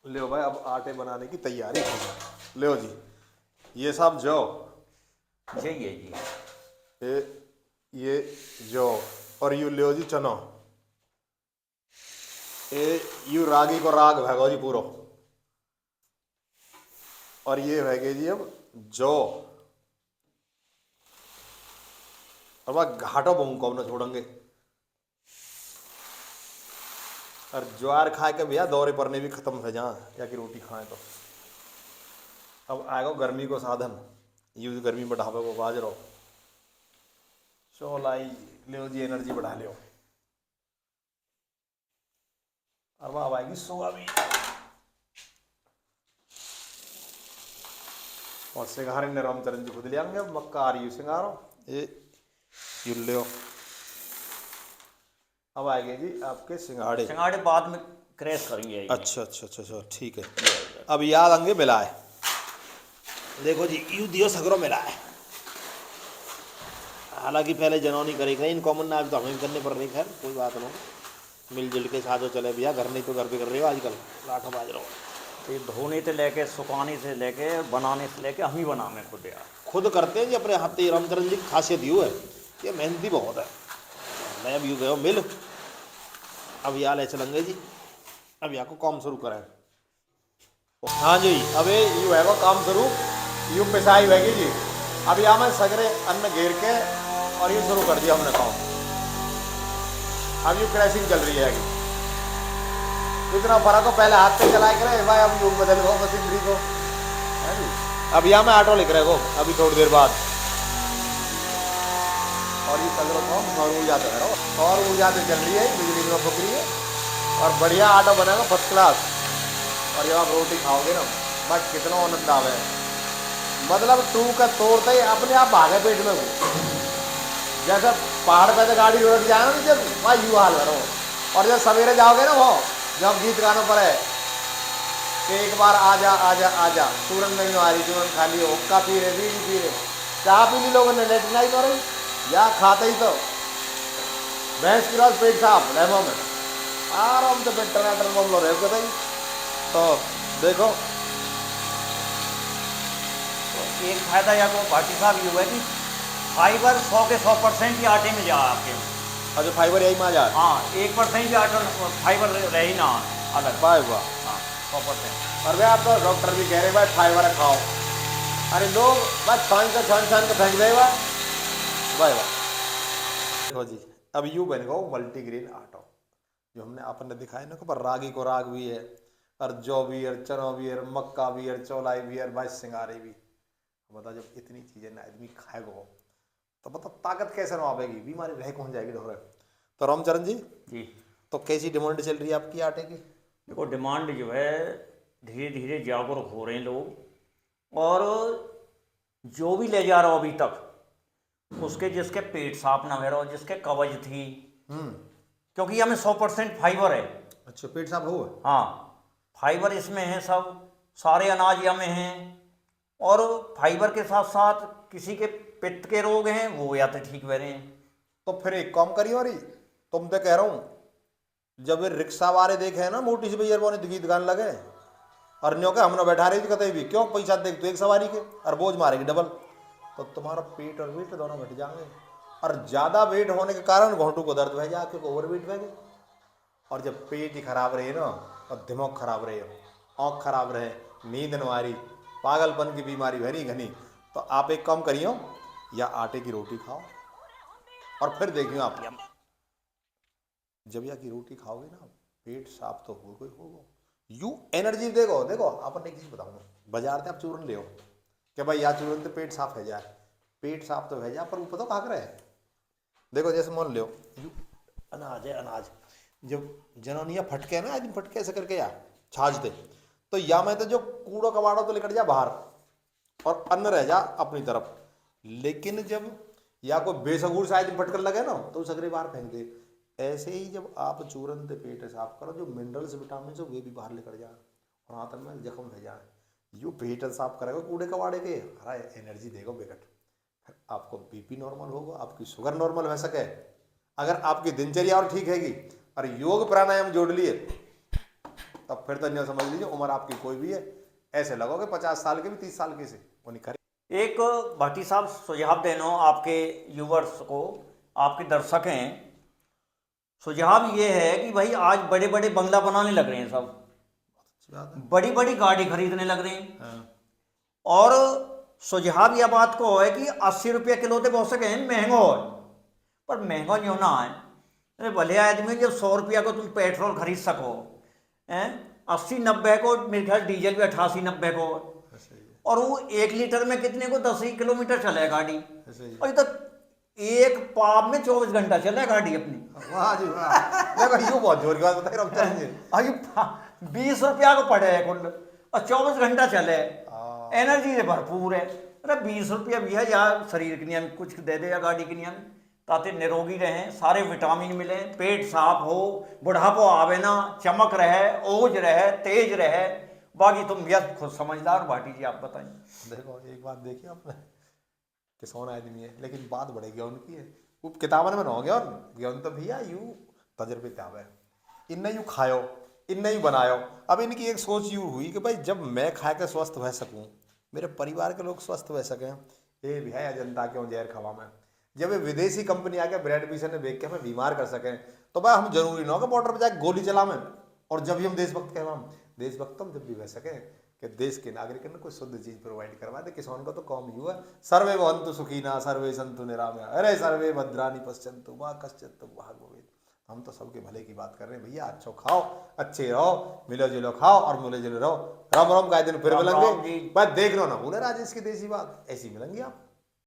लो भाई, अब आटे बनाने की तैयारी हो गई। लो जी, ये सब जो जी ये जी। ये ये जो और यू लो जी चनो, ये यू रागी को राग भैगो जी पूरो। और ये भैगे जी अब जो, और वह घाटो बहु को न छोड़ेंगे। और ज्वार खा के भैया दौरे परने भी खत्म हो जा, या कि रोटी खाएं तो। अब आएगा गर्मी को साधन, यूज गर्मी बढ़ावे को बाजरो चौलाई ले जी, एनर्जी बढ़ा लियो। और वह अब आएगी सोयाबीन, और सिंगारे ने रामचरण जी खुद ले आएंगे। अब मक्का आ रही है सिंगारो, ये यूल्यो। अब आएंगे जी आपके सिंगाड़े। सिंगाड़े बाद में क्रैश करेंगे ये। अच्छा अच्छा अच्छा अच्छा, ठीक है। अब याद आएंगे मिलाए, देखो जी यू दियो सगरो मिलाए। हालांकि पहले जनौनी करेगा इन कॉमन आज तो हमें भी करने पड़ रही, खैर कोई बात नहीं, मिलजुल के साथ चले भैया। घर नहीं तो घर पे कर रहे हो आजकल, लाठों बाज रहा हो। ये धोने से लेके सुखाने से लेके बनाने से लेके हम ही बनाने खुद यार। खुद करते हैं जी अपने हाथ। रामचरण जी की खासियत यूँ है, ये मेहनती बहुत है। मैं अब यूँ गए मिल, अब यहाँ ले चलेंगे जी। अब यहाँ को काम शुरू करें। हाँ जी, अब यू है वो काम शुरू, यू पिसाई होगी जी। अब यहाँ में सगरे अन्न घेर के और ये शुरू कर दिया हमने काम। अब यू क्रैशिंग चल रही है कि इतना फर्क हो, पहले हाथ से चलाए करे भाई, अब यूं बदल गो मशीनरी को, है जी। अब यहाँ में ऑटो लिख रहे हो अभी थोड़ी देर बाद। और ये सगरों को सौर ऊर्जा तो है, सौर ऊर्जा से चल रही है, बिजली में फूक रही है, और बढ़िया ऑटो बनेगा फर्स्ट क्लास। और जब आप रोटी खाओगे ना, बस कितना आनंद आवे, मतलब टू का तोड़ते ही अपने आप भागे पेट में वो। जैसे पहाड़ पे तो गाड़ी रोक जाए ना, जब वहाँ यू हाल करो। और जब सवेरे जाओगे ना, वो जब गीत गानों पर है कि एक बार आजा आजा आजा, सूरन नहीं आ रही, सूरन खाली हो, हुक्का पी रहे, बीड़ी पी रहे, चाह पी ली लोगों ने, लेट नहीं तो रही या खाते ही तो भैंस की रोज पेट साफ लेमो में आराम से पेट टनाटन बम लो रहे हो। तो देखो एक फायदा या तो भाटी साहब ये हुआ है कि फाइबर 100 के 100% ही आटे में जा आपके। अच्छा, फाइबर यही में आ जाए। हाँ, 1% भी आटा फाइबर रही ना अलग। वाह वाह, हाँ 100%। और भाई आप तो डॉक्टर भी कह रहे भाई फाइबर खाओ, अरे लोग बस छान के फेंक दे भाई वाह। देखो जी, अब यू बन गो मल्टीग्रेन आटो, जो हमने आपने दिखाया ना, पर रागी को राग भी है, और जौ भी है, चना भी है, मक्का भी है, चौलाई भी है, भाई सिंगारे भी। बता जब इतनी चीजें ना आदमी खाएगा तो मतलब ताकत कैसे ना आवेगी, बीमारी रह कौन जाएगी ढोरे। तो रामचरण जी जी तो कैसी डिमांड चल रही है आपकी आटे की? देखो डिमांड जो है धीरे धीरे जागरूक हो रहे हैं लोग, और जो भी ले जा रहा हो अभी तक उसके जिसके पेट साफ ना हो रहा हो, जिसके कब्ज थी, क्योंकि हमें 100% फाइबर है। अच्छा, पेट साफ हो? हाँ, फाइबर इसमें है, सब सारे अनाज या में हैं। और फाइबर के साथ साथ किसी के पित्त के रोग हैं वो या तो ठीक बह रहे हैं। तो फिर एक काम करियो, अरे तुम तो कह रहा हूँ, जब ये रिक्शा वाले देखे है ना मोटी सी भैया वो गीत गाने लगे, और न्यों के हमने बैठा रही थी कहते भी क्यों पैसा देख तो एक सवारी के और बोझ मारेगी डबल, तो तुम्हारा पेट और वेट दोनों घट जाएंगे। और ज्यादा वेट होने के कारण घोंटू को दर्द है, जाके ओवर वेट बह गए। और जब पेट ही खराब रहे ना, और दिमाग खराब रहे, आँख खराब रहे, नींद न आ रही, पागलपन की बीमारी भरी घनी, तो आप एक काम करियो, या आटे की रोटी खाओ, और फिर देखियो आप जब या की रोटी खाओगे ना, पेट साफ तो हो गई होगा, यू एनर्जी देखो। देखो अपन एक चीज बताऊंगा, बाजार से आप चूरन ले कि भाई या चूरन से पेट साफ है जाए, पेट साफ तो है जाए, पर वो पता कहाँ करे है। देखो जैसे मान लो यू अनाज है, अनाज जब जनौनिया फटके ना, आज फटके ऐसे करके या छाछ दे, तो या मैं तो जो कूड़ो कबाड़ो तो लेकर जा बाहर, और अन्न रह जा अपनी तरफ। लेकिन जब या कोई बेसगुर से आज फटकर लगे ना, तो सगरे बाहर फेंक दे। ऐसे ही जब आप चूरन से पेट साफ करो, जो मिनरल्स विटामिन है वे भी बाहर लेकर जाए, और हाथ में जख्म रह जाए, यू पेट साफ करेगा कूड़े कबाड़े के, हरा एनर्जी देगा बेकट। फिर आपको बीपी नॉर्मल होगा, आपकी शुगर नॉर्मल हो सके, अगर आपकी दिनचर्या और ठीक हैगी, और योग प्राणायाम जोड़ लिए, तब फिर तो नहीं समझ लीजिए उम्र आपकी कोई भी है, ऐसे लगोगे 50 साल के भी 30 साल के से वो नहीं करे। एक भाटी साहब सुझाव देना आपके व्यूवर्स को, आपके दर्शक हैं, सुझाव ये है कि भाई आज बड़े बड़े बंगला बनाने लग रहे हैं सब, अच्छी बात है। बड़ी बड़ी गाड़ी खरीदने लग रहे हैं। हाँ। और सुझाव यह बात को है कि 80 रुपये किलो तो बहुत सके महंगा है, पर महंगा जो ना है, अरे भले आदमी जब 100 रुपया को तुम पेट्रोल खरीद सको हैं, 80-90 को मेरे ख्याल डीजल भी 88-90 को, ऐसे ही है, और वो 1 लीटर में कितने को 10 ही किलोमीटर चले गाड़ी, ऐसे ही है। और ये तो एक पाप में 24 घंटा चले गाड़ी अपनी। वाह जी वाह, देखो यूं बहुत जोर की बात बता रहा हूँ, चलेंगे। अभी 20 रुपया को पड़े है कुल, और 24 घंटा चले, एनर्जी से भरपूर है। अरे 20 रुपया भी है यार, शरीर के नियम कुछ दे दे या गाड़ी के नियम, ताकि निरोगी रहें, सारे विटामिन मिले, पेट साफ हो, बुढ़ापो आवे ना, चमक रहे, ओज रहे, तेज रहे। बाकी तुम व्यस्त खुद समझदार भाटी जी, आप बताइए। देखो एक बात देखी आपने, किसान आदमी है लेकिन बात बड़े ज्ञान की है, वो किताबन में ना हो गया, ज्ञान तो भैया यूं तजर्बे किताब है, इनने यूं खायो, इनने यूं बनायो। अब इनकी एक सोच यूं हुई कि भाई जब मैं खा के स्वस्थ रह सकूं, मेरे परिवार के लोग स्वस्थ रह सकें, ये भी है जनता क्यों जहर खवा में। जब ये विदेशी कंपनी आके ब्रेड पीस ने बेच के हमें बीमार कर सकें, तो भाई हम जरूरी ना हो कि बॉर्डर पर जाके गोली चलावें, और जब भी हम देशभक्त कहवा, हम देशभक्त हम जब भी रह सकें कि देश के नागरिक ने कोई शुद्ध चीज प्रोवाइड करवा दे। किसान का तो काम ही हुआ, सर्वे भवन्तु सुखिनः सर्वे सन्तु निरामया अरे सर्वे भद्राणि पश्यन्तु मा कश्चित् दुःखभाग् भवेत्। हम तो सबके भले की बात कर रहे हैं भैया, अच्छो खाओ, अच्छे रहो, मिलो जुलो खाओ और मिलो जुलो रहो। राम राम का दिन फिर राम राम मिलेंगे, जी। बस देख लो ना भूले राजेश की देसी बात, ऐसी मिलेंगी आप।